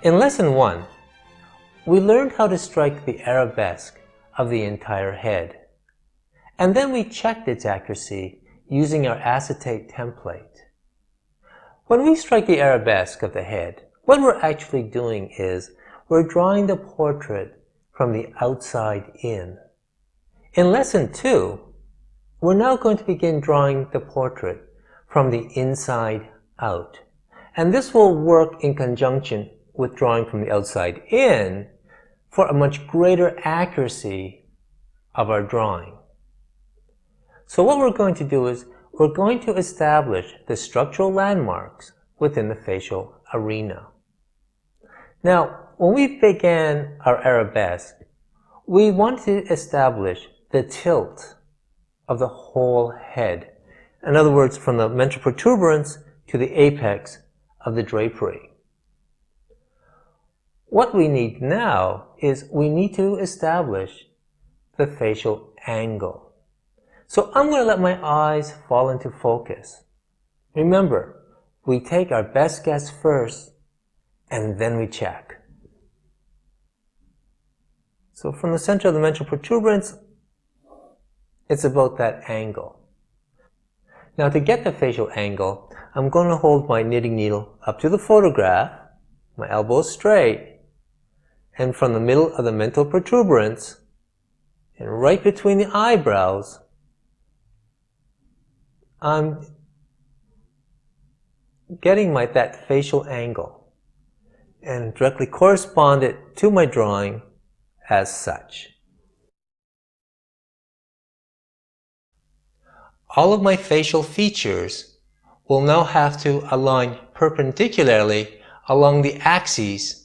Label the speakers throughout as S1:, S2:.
S1: In Lesson 1, we learned how to strike the arabesque of the entire head. And then we checked its accuracy using our acetate template. When we strike the arabesque of the head, what we're actually doing is we're drawing the portrait from the outside in. In Lesson 2, we're now going to begin drawing the portrait from the inside out. And this will work in conjunction with drawing from the outside in for a much greater accuracy of our drawing. So what we're going to do is we're going to establish the structural landmarks within the facial arena. Now, when we began our arabesque, we want to establish the tilt of the whole head. In other words, from the mental protuberance to the apex of the drapery. What we need now is we need to establish the facial angle. So I'm going to let my eyes fall into focus. Remember, we take our best guess first and then we check. So from the center of the mental protuberance, it's about that angle. Now to get the facial angle, I'm going to hold my knitting needle up to the photograph, my elbow straight, and from the middle of the mental protuberance, and right between the eyebrows, I'm getting that facial angle and directly correspond it to my drawing as such. All of my facial features will now have to align perpendicularly along the axes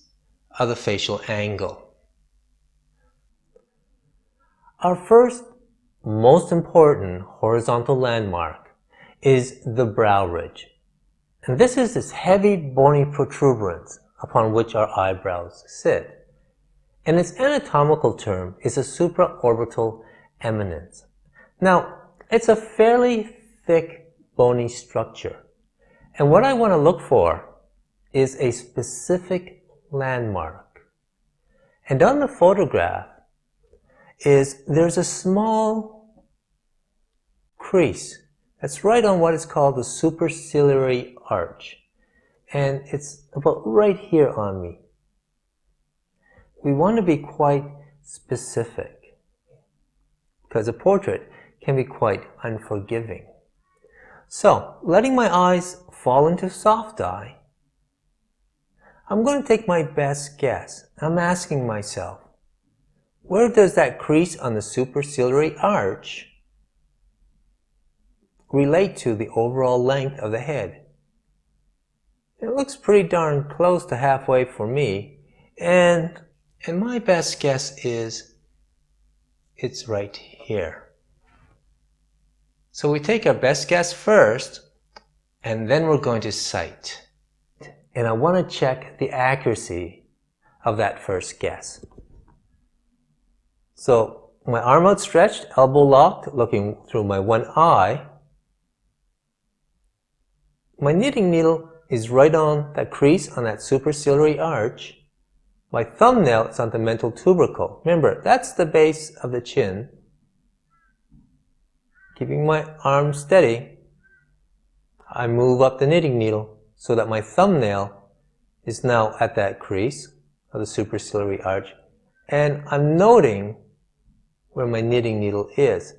S1: of the facial angle. Our first, most important horizontal landmark is the brow ridge. And this is this heavy bony protuberance upon which our eyebrows sit. And its anatomical term is a supraorbital eminence. Now, it's a fairly thick bony structure. And what I want to look for is a specific landmark. And on the photograph there's a small crease that's right on what is called the superciliary arch. And it's about right here on me. We want to be quite specific because a portrait can be quite unforgiving. So, letting my eyes fall into soft eye, I'm going to take my best guess. I'm asking myself, where does that crease on the superciliary arch relate to the overall length of the head? It looks pretty darn close to halfway for me, and my best guess is it's right here. So we take our best guess first, and then we're going to sight. And I want to check the accuracy of that first guess. So my arm outstretched, elbow locked, looking through my one eye. My knitting needle is right on that crease on that superciliary arch. My thumbnail is on the mental tubercle. Remember, that's the base of the chin. Keeping my arm steady, I move up the knitting needle so that my thumbnail is now at that crease of the superciliary arch, and I'm noting where my knitting needle is.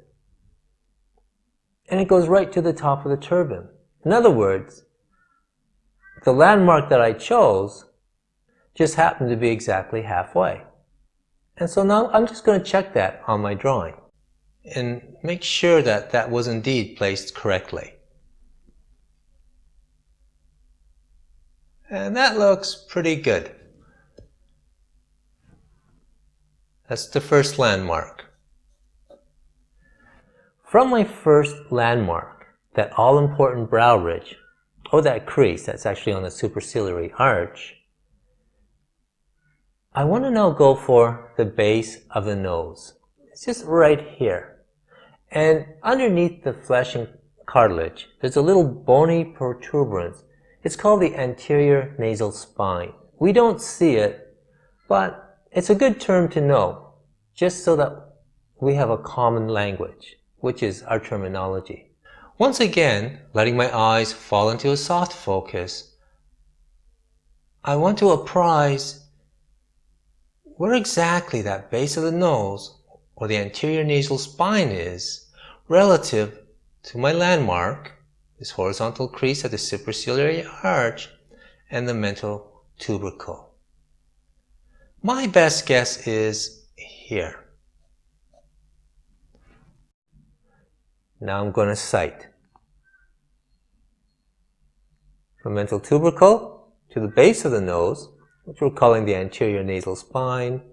S1: And it goes right to the top of the turban. In other words, the landmark that I chose just happened to be exactly halfway. And so now I'm just going to check that on my drawing and make sure that that was indeed placed correctly. And that looks pretty good. That's the first landmark. From my first landmark, that all-important brow ridge, or that crease that's actually on the superciliary arch, I want to now go for the base of the nose. It's just right here. And underneath the flesh and cartilage, there's a little bony protuberance. It's called the anterior nasal spine, We don't see it, but it's a good term to know, just so that we have a common language, which is our terminology. Once again, letting my eyes fall into a soft focus, I want to apprise where exactly that base of the nose or the anterior nasal spine is relative to my landmark, this horizontal crease at the superciliary arch, and the mental tubercle. My best guess is here. Now I'm going to sight. From mental tubercle to the base of the nose, which we're calling the anterior nasal spine.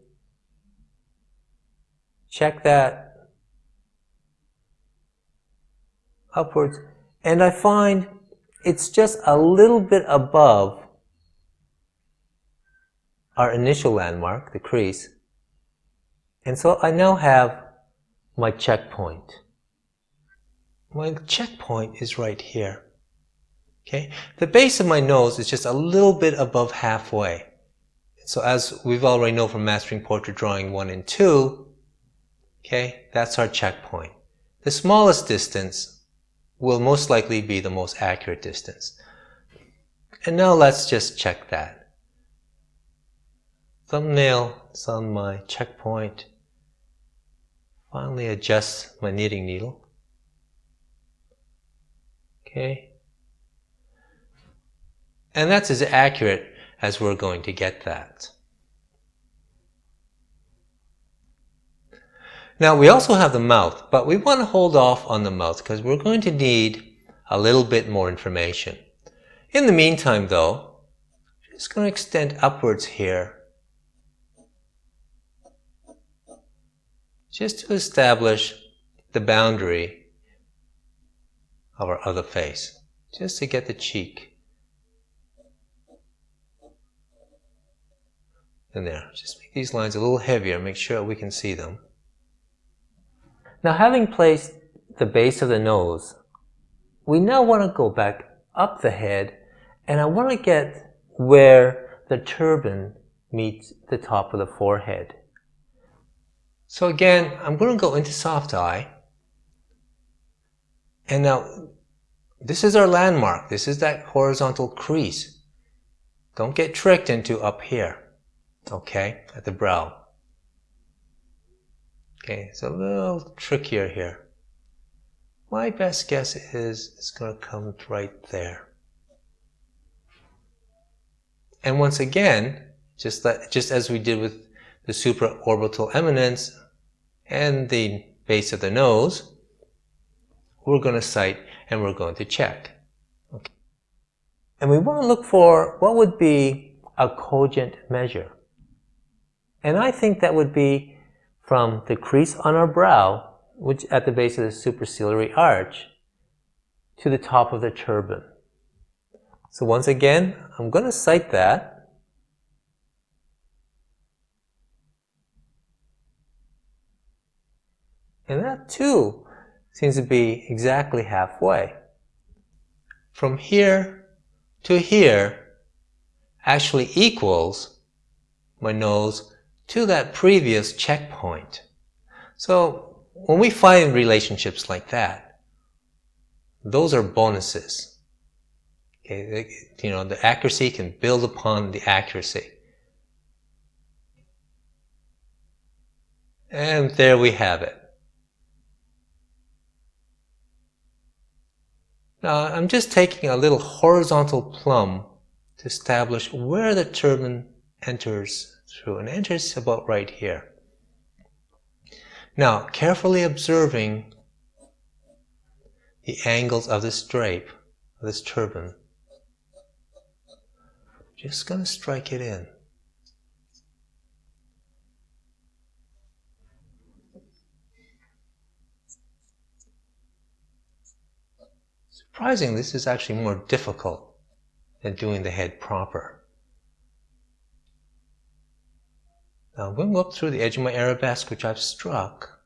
S1: Check that upwards, and I find it's just a little bit above our initial landmark, the crease. And so I now have my checkpoint. My checkpoint is right here. Okay? The base of my nose is just a little bit above halfway. So as we've already know from Mastering Portrait Drawing 1 and 2, okay, that's our checkpoint. The smallest distance will most likely be the most accurate distance. And now let's just check that. Thumbnail is on my checkpoint. Finally adjust my knitting needle. Okay. And that's as accurate as we're going to get that. Now we also have the mouth, but we want to hold off on the mouth because we're going to need a little bit more information. In the meantime though, I'm just going to extend upwards here just to establish the boundary of our other face, just to get the cheek in there. Just make these lines a little heavier, make sure we can see them. Now having placed the base of the nose, we now want to go back up the head, and I want to get where the turban meets the top of the forehead. So again, I'm going to go into soft eye, and now this is our landmark. This is that horizontal crease. Don't get tricked into up here, okay, at the brow. Okay, it's a little trickier here. My best guess is it's going to come right there. And once again, just as we did with the supraorbital eminence and the base of the nose, we're going to sight and we're going to check. Okay. And we want to look for what would be a cogent measure. And I think that would be from the crease on our brow, which at the base of the superciliary arch, to the top of the turban. So once again, I'm going to sight that. And that too seems to be exactly halfway. From here to here actually equals my nose to that previous checkpoint. So when we find relationships like that, those are bonuses. Okay, you know, the accuracy can build upon the accuracy. And there we have it. Now I'm just taking a little horizontal plumb to establish where the turban enters through, and enters about right here. Now carefully observing the angles of this drape, of this turban, just going to strike it in. Surprisingly, this is actually more difficult than doing the head proper. Now I'm going to go up through the edge of my arabesque, which I've struck.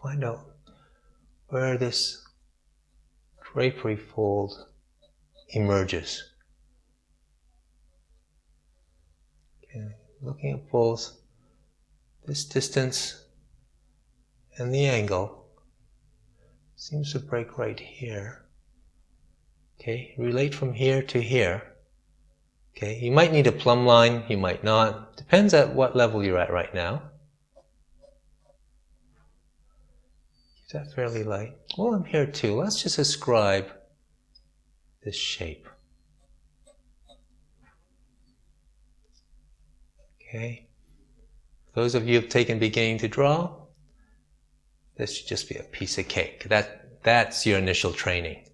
S1: Find out where this drapery fold emerges. looking at both this distance and the angle, seems to break right here. Okay, relate from here to here. Okay, you might need a plumb line, you might not. Depends at what level you're at right now. Keep that fairly light. Well, I'm here too. Let's just ascribe this shape. Okay. Those of you who have taken beginning to draw, this should just be a piece of cake. That's your initial training.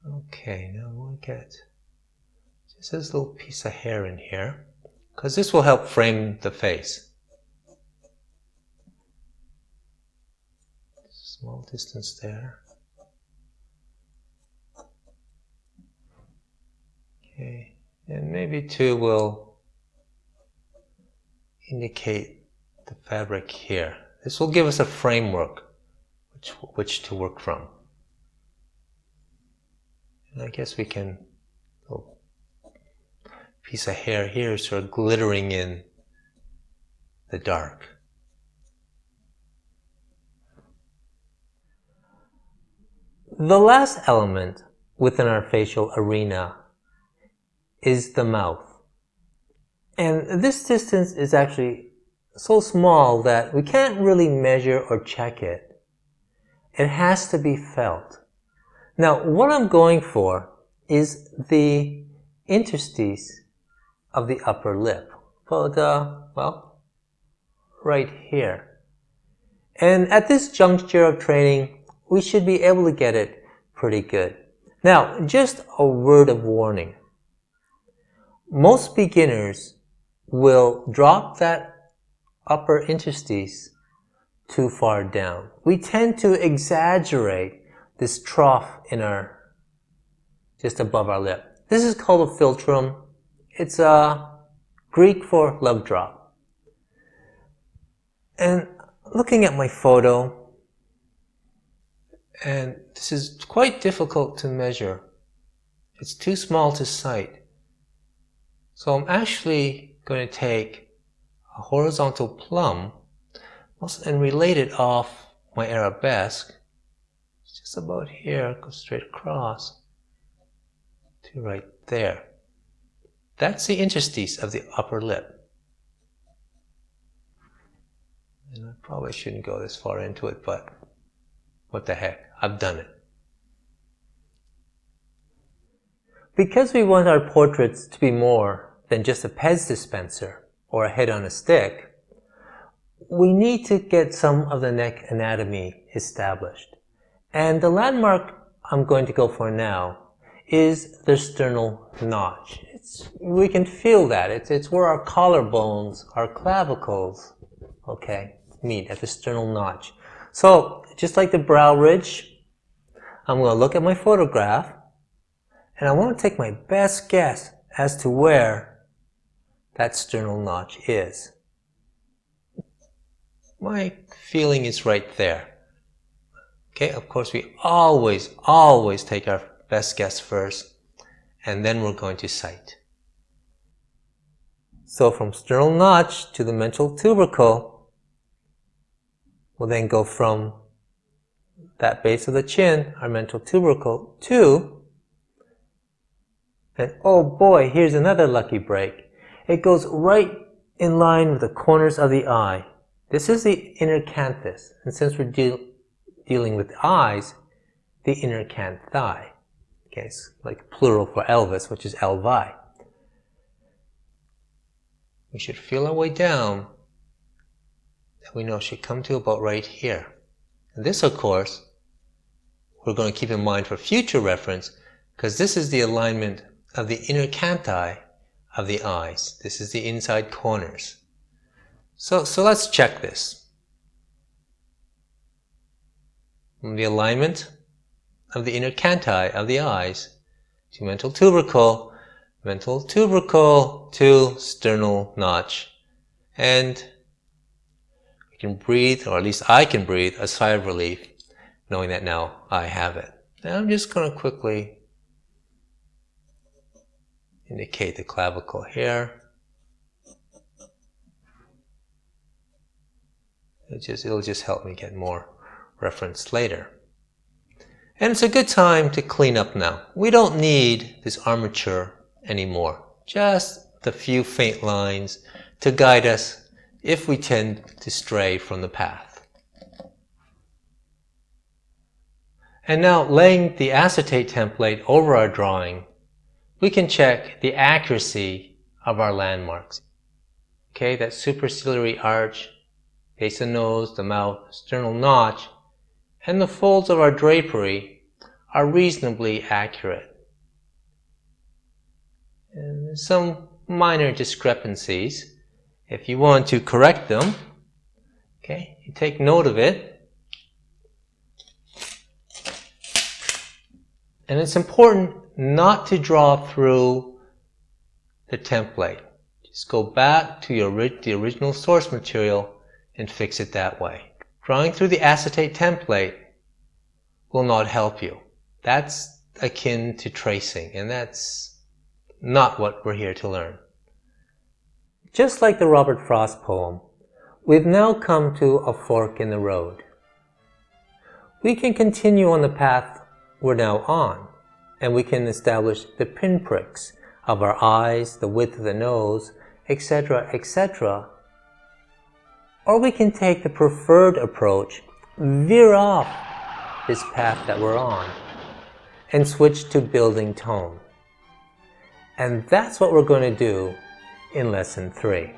S1: Okay, now we'll get just this little piece of hair in here, because this will help frame the face. Small distance there. Okay, and maybe two will indicate the fabric here. This will give us a framework which to work from. And I guess we can, little piece of hair here sort of glittering in the dark. The last element within our facial arena is the mouth. And this distance is actually so small that we can't really measure or check it. It has to be felt. Now, what I'm going for is the interstice of the upper lip. Well, right here. And at this juncture of training, we should be able to get it pretty good. Now, just a word of warning. Most beginners will drop that upper interstice too far down. We tend to exaggerate this trough in just above our lip. This is called a philtrum. It's Greek for love drop. And looking at my photo, and this is quite difficult to measure. It's too small to sight. So I'm actually going to take a horizontal plumb and relate it off my arabesque. It's just about here, go straight across to right there. That's the interstice of the upper lip. And I probably shouldn't go this far into it, but what the heck, I've done it. Because we want our portraits to be more than just a Pez dispenser or a head on a stick, we need to get some of the neck anatomy established. And the landmark I'm going to go for now is the sternal notch. We can feel that. It's where our collarbones, our clavicles, meet at the sternal notch. So, just like the brow ridge, I'm going to look at my photograph and I want to take my best guess as to where that sternal notch is. My feeling is right there. Okay, of course we always take our best guess first, and then we're going to sight. So from sternal notch to the mental tubercle, we'll then go from that base of the chin, our mental tubercle, to, and oh boy, here's another lucky break. It goes right in line with the corners of the eye. This is the inner canthus, and since we're dealing with eyes, the inner canthi. Okay, it's like plural for Elvis, which is Elvi. We should feel our way down, and we know it should come to about right here. And this, of course, we're going to keep in mind for future reference, because this is the alignment of the inner canthi of the eyes. This is the inside corners. So let's check this. The alignment of the inner canthi of the eyes to mental tubercle to sternal notch. And we can breathe, or at least I can breathe, a sigh of relief, knowing that now I have it. And I'm just going to quickly indicate the clavicle here. It'll just help me get more reference later. And it's a good time to clean up now. We don't need this armature anymore. Just the few faint lines to guide us if we tend to stray from the path. And now, laying the acetate template over our drawing, we can check the accuracy of our landmarks. Okay, that superciliary arch, base of nose, the mouth, sternal notch, and the folds of our drapery are reasonably accurate. And there's some minor discrepancies. If you want to correct them, okay, you take note of it. And it's important not to draw through the template. Just go back to the original source material and fix it that way. Drawing through the acetate template will not help you. That's akin to tracing, and that's not what we're here to learn. Just like the Robert Frost poem, we've now come to a fork in the road. We can continue on the path we're now on, and we can establish the pinpricks of our eyes, the width of the nose, etc., etc. Or we can take the preferred approach, veer off this path that we're on, and switch to building tone. And that's what we're going to do in Lesson 3.